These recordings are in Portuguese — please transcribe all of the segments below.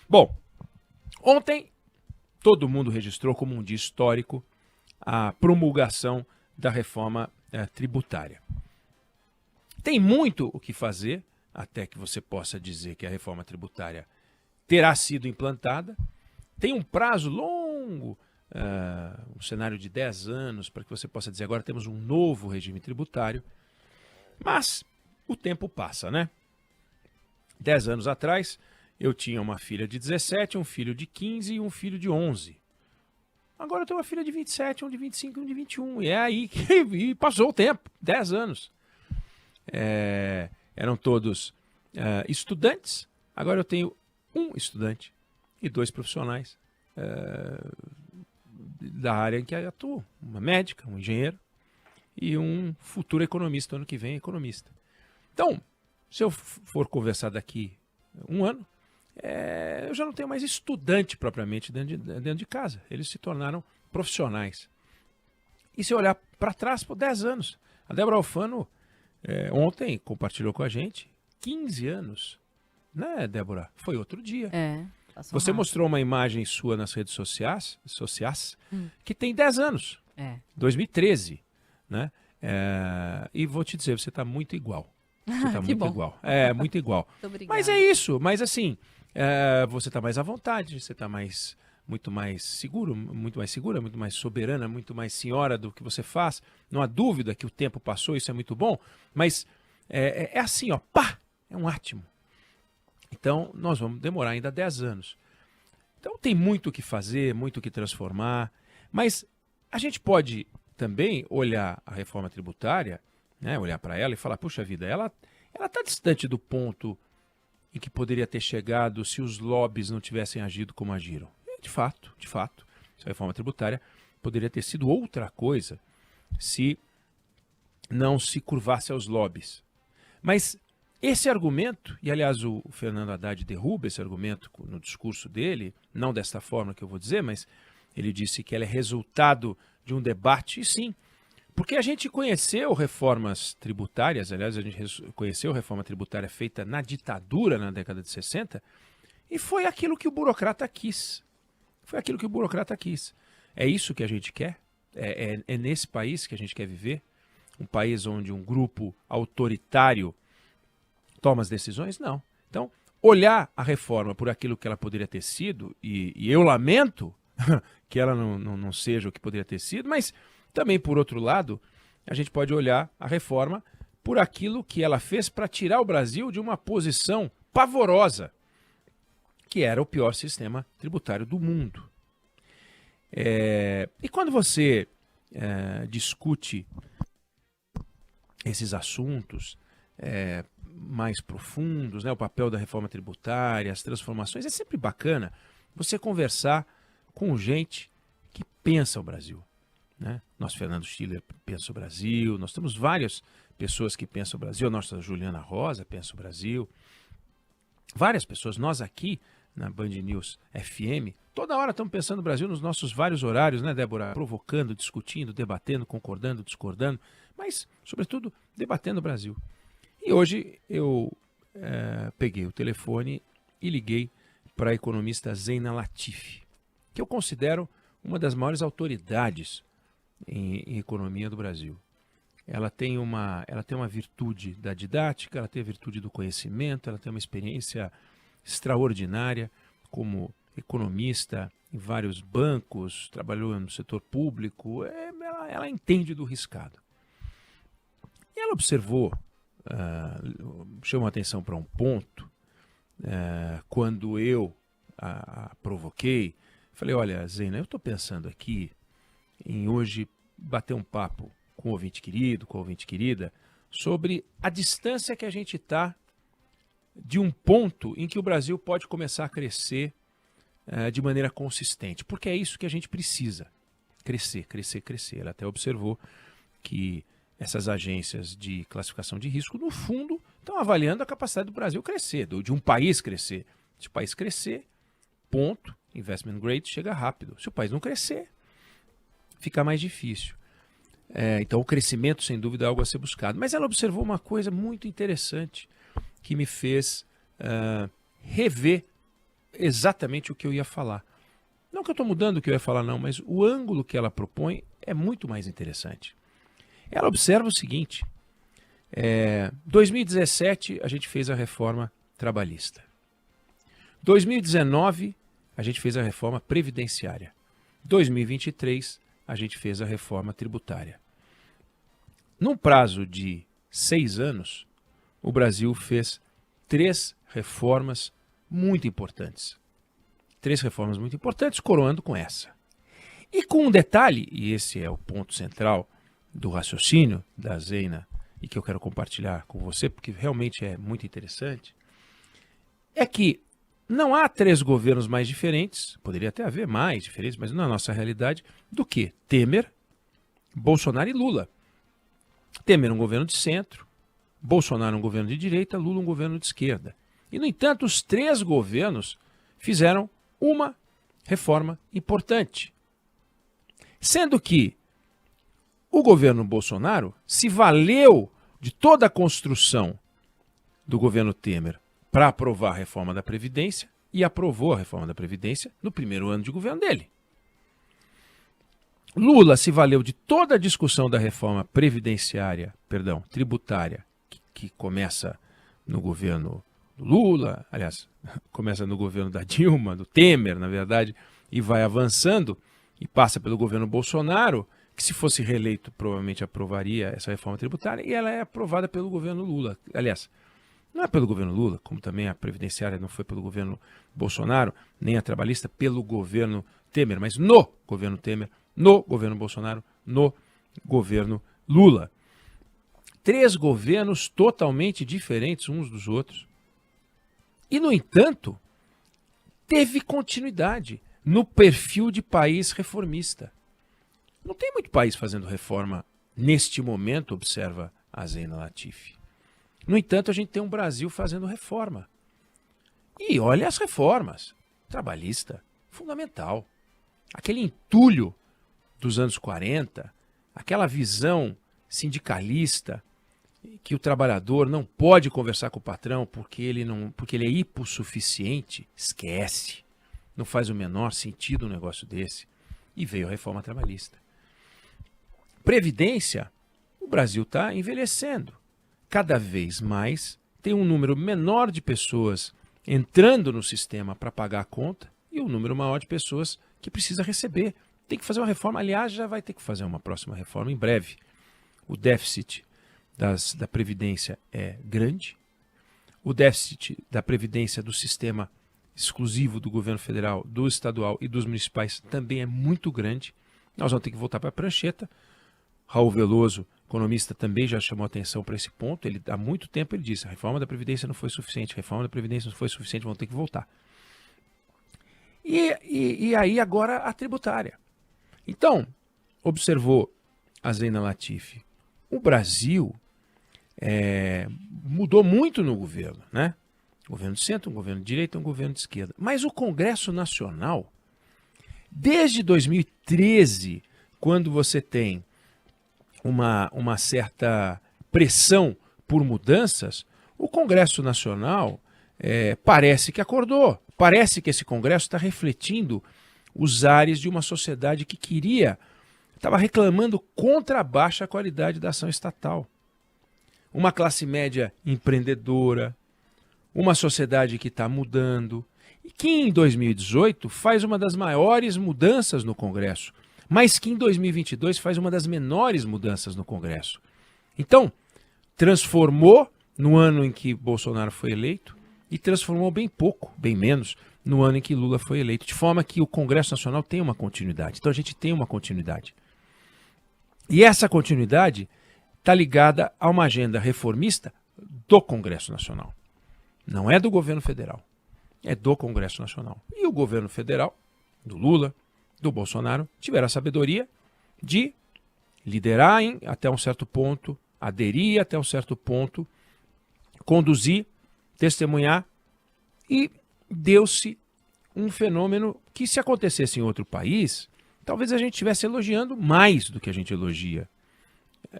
Bom, ontem todo mundo registrou como um dia histórico a promulgação da reforma tributária. Tem muito o que fazer até que você possa dizer que a reforma tributária terá sido implantada. Tem um prazo longo, um cenário de 10 anos, para que você possa dizer agora temos um novo regime tributário. Mas o tempo passa, né? 10 anos atrás, eu tinha uma filha de 17, um filho de 15 e um filho de 11. Agora eu tenho uma filha de 27, um de 25 e um de 21. E é aí que e passou o tempo, 10 anos. Eram todos estudantes. Agora eu tenho um estudante e 2 profissionais da área em que eu atuo. Uma médica, um engenheiro e um futuro economista, ano que vem economista. Então, se eu for conversar daqui um ano, eu já não tenho mais estudante propriamente dentro de casa. Eles se tornaram profissionais. E se eu olhar para trás, por 10 anos, a Débora Alfano ontem compartilhou com a gente 15 anos. Né, Débora? Foi outro dia. Você mostrou uma imagem sua nas redes sociais que tem 10 anos. 2013. Né? E vou te dizer, você está muito igual. Você está muito igual. Muito igual. Mas é isso. Mas assim, você está mais à vontade, você está muito mais segura, muito mais soberana, muito mais senhora do que você faz. Não há dúvida que o tempo passou, isso é muito bom. Mas é assim, ó, pá! É um átimo. Então, nós vamos demorar ainda 10 anos. Então, tem muito o que fazer, muito o que transformar. Mas a gente pode também olhar a reforma tributária, né, olhar para ela e falar, puxa vida, ela está distante do ponto em que poderia ter chegado se os lobbies não tivessem agido como agiram. E, de fato, essa reforma tributária poderia ter sido outra coisa se não se curvasse aos lobbies. Mas esse argumento, e aliás o Fernando Haddad derruba esse argumento no discurso dele, não desta forma que eu vou dizer, mas ele disse que ela é resultado de um debate, e sim, porque a gente conheceu reformas tributárias, aliás, a gente conheceu reforma tributária feita na ditadura na década de 60, e foi aquilo que o burocrata quis. Foi aquilo que o burocrata quis. É isso que a gente quer? É nesse país que a gente quer viver? Um país onde um grupo autoritário toma as decisões? Não. Então, olhar a reforma por aquilo que ela poderia ter sido, e eu lamento que ela não seja o que poderia ter sido, mas também, por outro lado, a gente pode olhar a reforma por aquilo que ela fez para tirar o Brasil de uma posição pavorosa, que era o pior sistema tributário do mundo. E quando você discute esses assuntos mais profundos, né, o papel da reforma tributária, as transformações, é sempre bacana você conversar com gente que pensa o Brasil. Né? Nós, Fernando Schiller, pensa o Brasil, nós temos várias pessoas que pensam o Brasil, a nossa Juliana Rosa pensa o Brasil, várias pessoas, nós aqui na Band News FM, toda hora estamos pensando no Brasil nos nossos vários horários, né, Débora? Provocando, discutindo, debatendo, concordando, discordando, mas, sobretudo, debatendo o Brasil. E hoje eu peguei o telefone e liguei para a economista Zeina Latif, que eu considero uma das maiores autoridades em economia do Brasil. Ela tem uma virtude da didática, ela tem a virtude do conhecimento, ela tem uma experiência extraordinária como economista em vários bancos, trabalhou no setor público, ela entende do riscado. E ela observou, chamou a atenção para um ponto, quando eu a provoquei, falei, olha, Zeina, eu estou pensando aqui em hoje bater um papo com o ouvinte querido, com a ouvinte querida, sobre a distância que a gente está de um ponto em que o Brasil pode começar a crescer de maneira consistente, porque é isso que a gente precisa, crescer, crescer, crescer. Ela até observou que essas agências de classificação de risco, no fundo, estão avaliando a capacidade do Brasil crescer, de um país crescer. Se o país crescer, ponto, investment grade chega rápido. Se o país não crescer, fica mais difícil. Então o crescimento, sem dúvida, é algo a ser buscado. Mas ela observou uma coisa muito interessante que me fez rever exatamente o que eu ia falar. Não que eu estou mudando o que eu ia falar, não, mas o ângulo que ela propõe é muito mais interessante. Ela observa o seguinte: 2017 a gente fez a reforma trabalhista. 2019 a gente fez a reforma previdenciária. 2023 a gente fez a reforma tributária. Num prazo de 6 anos, o Brasil fez 3 reformas muito importantes. 3 reformas muito importantes, coroando com essa. E com um detalhe, e esse é o ponto central do raciocínio da Zeina, e que eu quero compartilhar com você, porque realmente é muito interessante, é que não há 3 governos mais diferentes, poderia até haver mais diferentes, mas na nossa realidade, do que Temer, Bolsonaro e Lula. Temer um governo de centro, Bolsonaro um governo de direita, Lula um governo de esquerda. E, no entanto, os 3 governos fizeram uma reforma importante. Sendo que o governo Bolsonaro se valeu de toda a construção do governo Temer para aprovar a reforma da Previdência e aprovou a reforma da Previdência no primeiro ano de governo dele. Lula se valeu de toda a discussão da reforma tributária, que começa no governo do Lula, aliás, começa no governo da Dilma, do Temer, na verdade, e vai avançando e passa pelo governo Bolsonaro, que se fosse reeleito provavelmente aprovaria essa reforma tributária, e ela é aprovada pelo governo Lula. Aliás, não é pelo governo Lula, como também a previdenciária não foi pelo governo Bolsonaro, nem a trabalhista pelo governo Temer, mas no governo Temer, no governo Bolsonaro, no governo Lula. 3 governos totalmente diferentes uns dos outros. E, no entanto, teve continuidade no perfil de país reformista. Não tem muito país fazendo reforma neste momento, observa a Zeina Latifi. No entanto, a gente tem um Brasil fazendo reforma. E olha as reformas. Trabalhista, fundamental. Aquele entulho dos anos 40, aquela visão sindicalista que o trabalhador não pode conversar com o patrão porque ele é hipossuficiente, esquece. Não faz o menor sentido um negócio desse. E veio a reforma trabalhista. Previdência, o Brasil está envelhecendo. Cada vez mais tem um número menor de pessoas entrando no sistema para pagar a conta e um número maior de pessoas que precisa receber. Tem que fazer uma reforma, aliás, já vai ter que fazer uma próxima reforma em breve. O déficit da Previdência é grande. O déficit da Previdência do sistema exclusivo do governo federal, do estadual e dos municipais também é muito grande. Nós vamos ter que voltar para a prancheta. Raul Veloso, economista, também já chamou atenção para esse ponto. Há muito tempo ele disse, a reforma da Previdência não foi suficiente, a reforma da Previdência não foi suficiente, vamos ter que voltar. E aí agora a tributária. Então, observou a Zeina Latifi, o Brasil mudou muito no governo, né? Um governo de centro, um governo de direita, um governo de esquerda. Mas o Congresso Nacional, desde 2013, quando você tem uma certa pressão por mudanças, o Congresso Nacional parece que acordou. Parece que esse Congresso está refletindo os ares de uma sociedade que estava reclamando contra a baixa qualidade da ação estatal. Uma classe média empreendedora, uma sociedade que está mudando, e que em 2018 faz uma das maiores mudanças no Congresso, mas que em 2022 faz uma das menores mudanças no Congresso. Então, transformou no ano em que Bolsonaro foi eleito e transformou bem pouco, bem menos, no ano em que Lula foi eleito, de forma que o Congresso Nacional tem uma continuidade. Então a gente tem uma continuidade. E essa continuidade está ligada a uma agenda reformista do Congresso Nacional. Não é do governo federal, é do Congresso Nacional. E o governo federal, do Lula, do Bolsonaro, tiveram a sabedoria de liderar até um certo ponto, aderir até um certo ponto, conduzir, testemunhar, e deu-se um fenômeno que, se acontecesse em outro país, talvez a gente estivesse elogiando mais do que a gente elogia,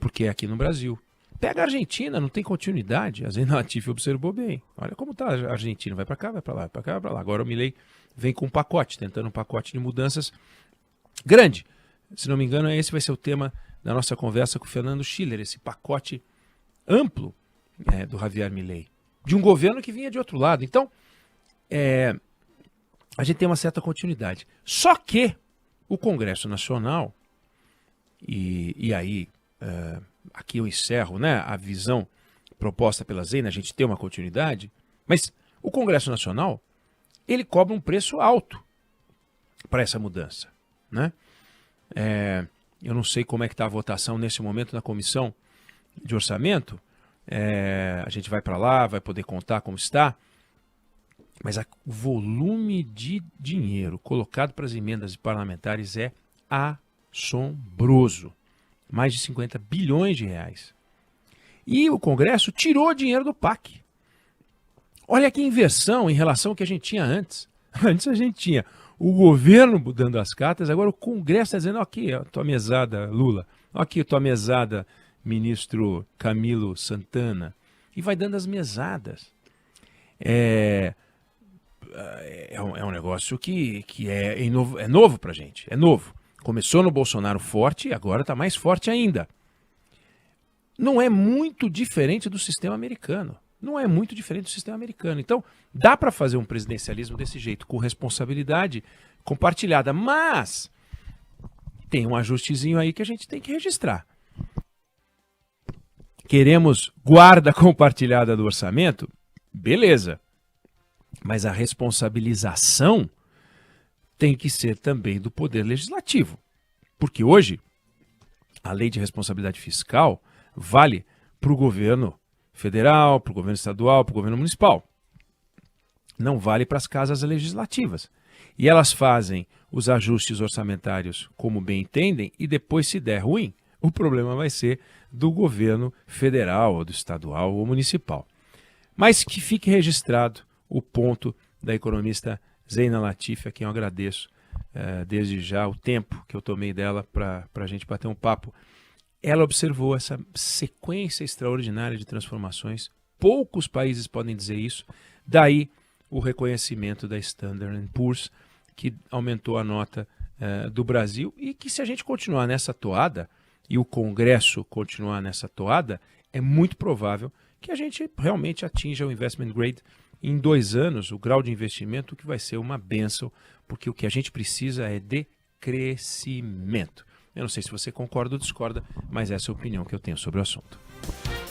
porque é aqui no Brasil. Pega a Argentina, não tem continuidade. A Zena Latif observou bem. Olha como está a Argentina, vai para cá, vai para lá, vai para cá, vai para lá. Agora o Milei vem com um pacote, tentando um pacote de mudanças grande. Se não me engano, esse vai ser o tema da nossa conversa com o Fernando Schiller, esse pacote amplo do Javier Milei, de um governo que vinha de outro lado. Então, a gente tem uma certa continuidade. Só que o Congresso Nacional, e aí aqui eu encerro, né, a visão proposta pela Zena, a gente tem uma continuidade, mas o Congresso Nacional, ele cobra um preço alto para essa mudança, né? Eu não sei como é que está a votação nesse momento na Comissão de Orçamento, a gente vai para lá, vai poder contar como está, mas o volume de dinheiro colocado para as emendas parlamentares é assombroso. Mais de 50 bilhões de reais. E o Congresso tirou dinheiro do PAC. Olha que inversão em relação ao que a gente tinha antes. Antes a gente tinha o governo dando as cartas, agora o Congresso está dizendo, aqui, a tua mesada, Lula, aqui a tua mesada, ministro Camilo Santana, e vai dando as mesadas. É um negócio que é novo para a gente, é novo. Começou no Bolsonaro forte e agora está mais forte ainda. Não é muito diferente do sistema americano. Não é muito diferente do sistema americano. Então, dá para fazer um presidencialismo desse jeito, com responsabilidade compartilhada. Mas tem um ajustezinho aí que a gente tem que registrar. Queremos guarda compartilhada do orçamento? Beleza. Mas a responsabilização tem que ser também do Poder Legislativo. Porque hoje, a lei de responsabilidade fiscal vale para o governo federal, para o governo estadual, para o governo municipal. Não vale para as casas legislativas. E elas fazem os ajustes orçamentários como bem entendem e depois, se der ruim, o problema vai ser do governo federal, ou do estadual ou municipal. Mas que fique registrado o ponto da economista Zena Latif, a quem eu agradeço desde já o tempo que eu tomei dela para a gente bater um papo. Ela observou essa sequência extraordinária de transformações. Poucos países podem dizer isso. Daí o reconhecimento da Standard & Poor's, que aumentou a nota do Brasil e que, se a gente continuar nessa toada e o Congresso continuar nessa toada, é muito provável que a gente realmente atinja o investment grade em 2 anos, o grau de investimento, que vai ser uma bênção, porque o que a gente precisa é de crescimento. Eu não sei se você concorda ou discorda, mas essa é a opinião que eu tenho sobre o assunto.